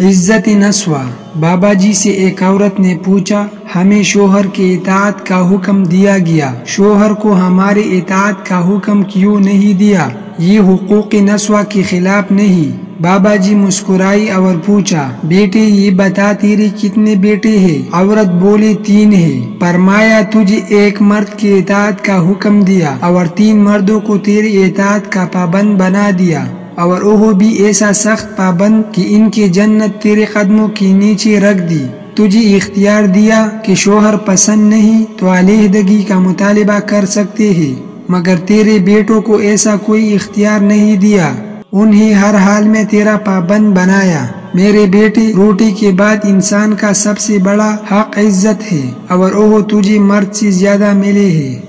عزت نسوہ۔ بابا جی سے ایک عورت نے پوچھا، ہمیں شوہر کے اطاعت کا حکم دیا گیا، شوہر کو ہمارے اطاعت کا حکم کیوں نہیں دیا؟ یہ حقوق نسوہ کے خلاف نہیں؟ بابا جی مسکرائی اور پوچھا، بیٹے یہ بتا تیرے کتنے بیٹے ہیں؟ عورت بولی 3 ہیں۔ فرمایا تجھے ایک مرد کے اطاعت کا حکم دیا اور 3 مردوں کو تیرے اطاعت کا پابند بنا دیا، اور وہ بھی ایسا سخت پابند کہ ان کی جنت تیرے قدموں کے نیچے رکھ دی۔ تجھے اختیار دیا کہ شوہر پسند نہیں تو علیحدگی کا مطالبہ کر سکتے ہیں، مگر تیرے بیٹوں کو ایسا کوئی اختیار نہیں دیا، انہیں ہر حال میں تیرا پابند بنایا۔ میرے بیٹے، روٹی کے بعد انسان کا سب سے بڑا حق عزت ہے، اور وہ تجھے مرد سے زیادہ ملے ہے۔